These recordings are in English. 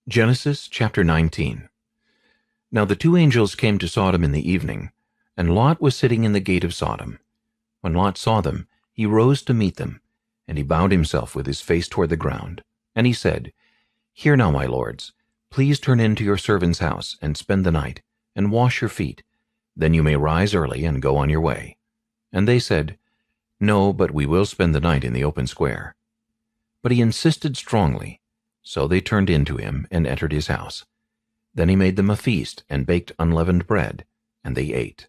Genesis chapter 19. Now the two angels came to Sodom in the evening, and Lot was sitting in the gate of Sodom. When Lot saw them, he rose to meet them, and he bowed himself with his face toward the ground. And he said, Hear now, my lords, please turn into your servant's house, and spend the night, and wash your feet. Then you may rise early and go on your way. And they said, No, but we will spend the night in the open square. But he insisted strongly. So they turned in to him and entered his house. Then he made them a feast and baked unleavened bread, and they ate.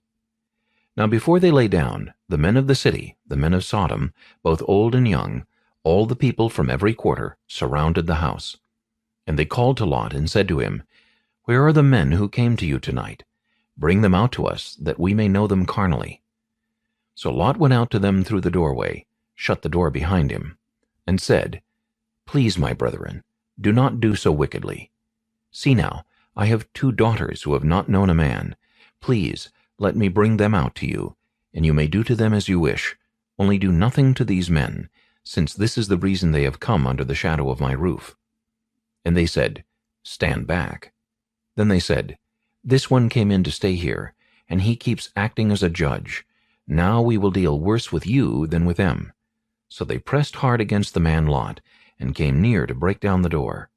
Now before they lay down, the men of the city, the men of Sodom, both old and young, all the people from every quarter, surrounded the house. And they called to Lot and said to him, Where are the men who came to you tonight? Bring them out to us, that we may know them carnally. So Lot went out to them through the doorway, shut the door behind him, and said, Please, my brethren, do not do so wickedly. See now, I have two daughters who have not known a man. Please, let me bring them out to you, and you may do to them as you wish. Only do nothing to these men, since this is the reason they have come under the shadow of my roof. And they said, Stand back. Then they said, This one came in to stay here, and he keeps acting as a judge. Now we will deal worse with you than with them. So they pressed hard against the man Lot, and came near to break down the door.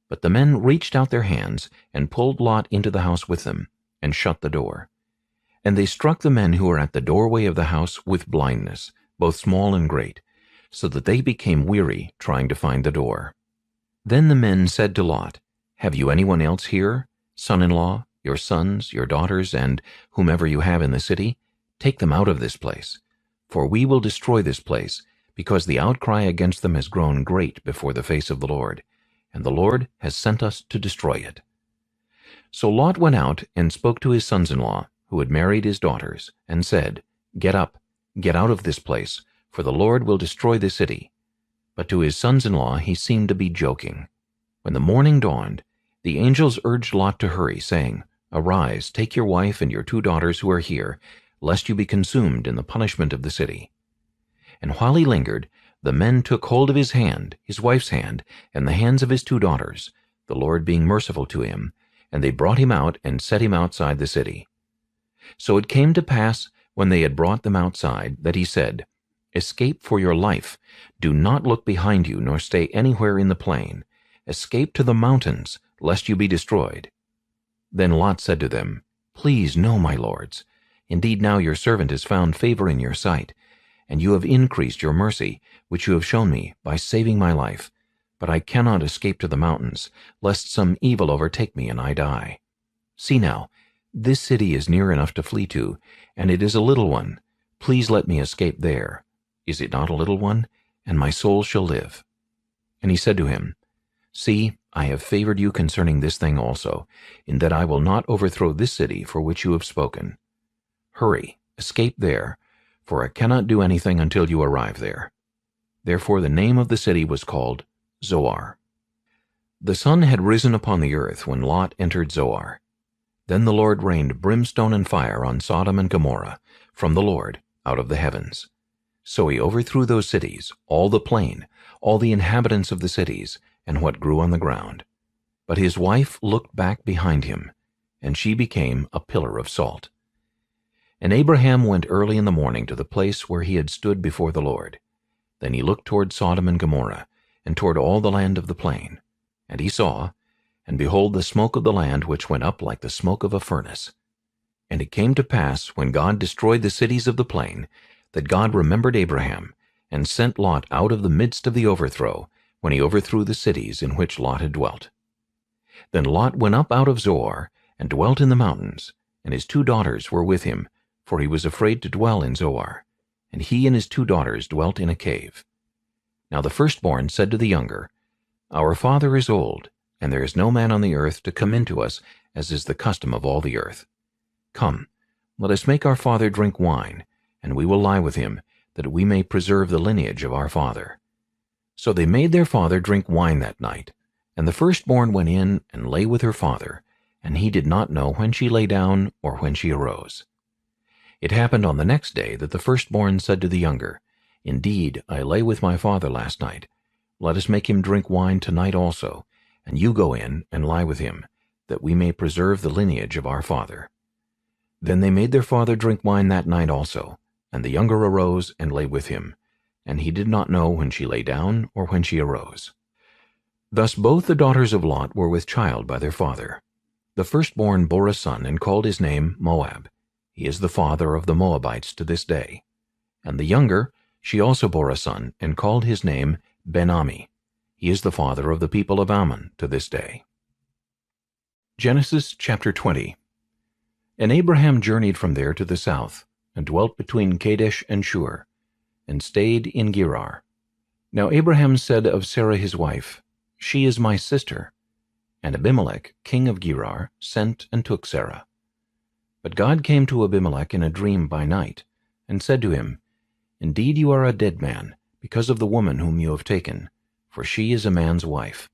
But the men reached out their hands, and pulled Lot into the house with them, and shut the door. And they struck the men who were at the doorway of the house with blindness, both small and great, so that they became weary trying to find the door. Then the men said to Lot, Have you anyone else here, son-in-law, your sons, your daughters, and whomever you have in the city? Take them out of this place, for we will destroy this place, because the outcry against them has grown great before the face of the Lord, and the Lord has sent us to destroy it. So Lot went out and spoke to his sons-in-law, who had married his daughters, and said, Get up, get out of this place, for the Lord will destroy the city. But to his sons-in-law he seemed to be joking. When the morning dawned, the angels urged Lot to hurry, saying, Arise, take your wife and your two daughters who are here, lest you be consumed in the punishment of the city. And while he lingered, the men took hold of his hand, his wife's hand, and the hands of his two daughters, the Lord being merciful to him, and they brought him out and set him outside the city. So it came to pass, when they had brought them outside, that he said, Escape for your life. Do not look behind you, nor stay anywhere in the plain. Escape to the mountains, lest you be destroyed. Then Lot said to them, Please, no, my lords. Indeed, now your servant has found favor in your sight, and you have increased your mercy, which you have shown me, by saving my life. But I cannot escape to the mountains, lest some evil overtake me and I die. See now, this city is near enough to flee to, and it is a little one. Please let me escape there. Is it not a little one? And my soul shall live. And he said to him, See, I have favored you concerning this thing also, in that I will not overthrow this city for which you have spoken. Hurry, escape there, for I cannot do anything until you arrive there. Therefore the name of the city was called Zoar. The sun had risen upon the earth when Lot entered Zoar. Then the Lord rained brimstone and fire on Sodom and Gomorrah, from the Lord, out of the heavens. So he overthrew those cities, all the plain, all the inhabitants of the cities, and what grew on the ground. But his wife looked back behind him, and she became a pillar of salt. And Abraham went early in the morning to the place where he had stood before the Lord. Then he looked toward Sodom and Gomorrah, and toward all the land of the plain. And he saw, and behold, the smoke of the land which went up like the smoke of a furnace. And it came to pass, when God destroyed the cities of the plain, that God remembered Abraham, and sent Lot out of the midst of the overthrow, when he overthrew the cities in which Lot had dwelt. Then Lot went up out of Zoar, and dwelt in the mountains, and his two daughters were with him, for he was afraid to dwell in Zoar, and he and his two daughters dwelt in a cave. Now the firstborn said to the younger, Our father is old, and there is no man on the earth to come in to us, as is the custom of all the earth. Come, let us make our father drink wine, and we will lie with him, that we may preserve the lineage of our father. So they made their father drink wine that night, and the firstborn went in and lay with her father, and he did not know when she lay down or when she arose. It happened on the next day that the firstborn said to the younger, Indeed, I lay with my father last night. Let us make him drink wine tonight also, and you go in and lie with him, that we may preserve the lineage of our father." Then they made their father drink wine that night also, and the younger arose and lay with him, and he did not know when she lay down or when she arose. Thus both the daughters of Lot were with child by their father. The firstborn bore a son and called his name Moab. He is the father of the Moabites to this day. And the younger, she also bore a son and called his name Ben-Ammi. He is the father of the people of Ammon to this day. Genesis chapter 20. And Abraham journeyed from there to the south, and dwelt between Kadesh and Shur, and stayed in Gerar. Now Abraham said of Sarah his wife, "She is my sister." And Abimelech, king of Gerar, sent and took Sarah. But God came to Abimelech in a dream by night, and said to him, "Indeed you are a dead man, because of the woman whom you have taken, for she is a man's wife."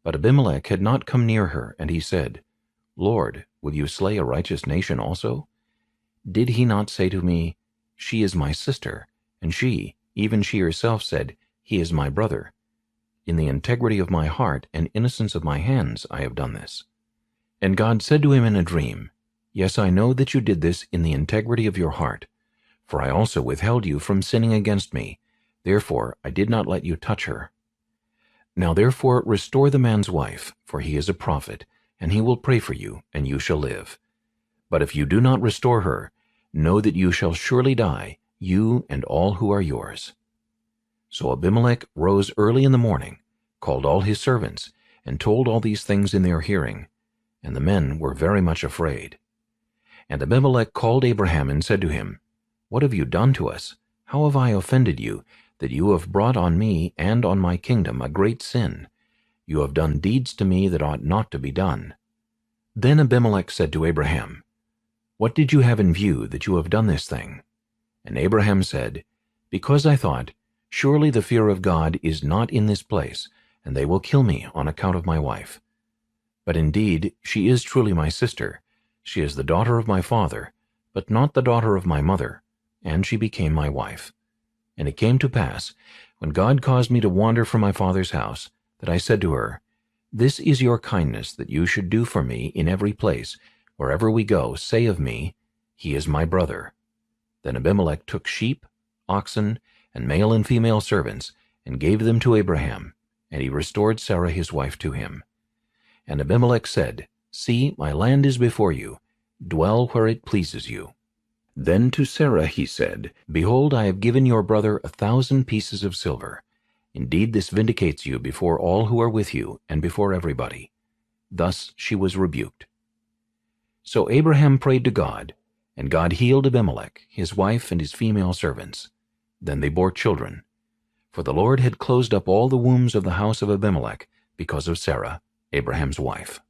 But Abimelech had not come near her, and he said, "Lord, will you slay a righteous nation also? Did he not say to me, 'She is my sister,' and she, even she herself, said, 'He is my brother'? In the integrity of my heart and innocence of my hands I have done this." And God said to him in a dream, "Yes, I know that you did this in the integrity of your heart, for I also withheld you from sinning against me. Therefore I did not let you touch her. Now therefore restore the man's wife, for he is a prophet, and he will pray for you, and you shall live. But if you do not restore her, know that you shall surely die, you and all who are yours." So Abimelech rose early in the morning, called all his servants, and told all these things in their hearing, and the men were very much afraid. And Abimelech called Abraham and said to him, "What have you done to us? How have I offended you, that you have brought on me and on my kingdom a great sin? You have done deeds to me that ought not to be done." Then Abimelech said to Abraham, "What did you have in view that you have done this thing?" And Abraham said, "Because I thought, surely the fear of God is not in this place, and they will kill me on account of my wife. But indeed she is truly my sister. She is the daughter of my father, but not the daughter of my mother, and she became my wife. And it came to pass, when God caused me to wander from my father's house, that I said to her, 'This is your kindness that you should do for me in every place, wherever we go, say of me, He is my brother.' Then Abimelech took sheep, oxen, and male and female servants, and gave them to Abraham, and he restored Sarah his wife to him. And Abimelech said, 'See, my land is before you. Dwell where it pleases you.' Then to Sarah he said, 'Behold, I have given your brother 1,000 pieces of silver. Indeed, this vindicates you before all who are with you, and before everybody.' Thus she was rebuked. So Abraham prayed to God, and God healed Abimelech, his wife, and his female servants. Then they bore children. For the Lord had closed up all the wombs of the house of Abimelech because of Sarah, Abraham's wife.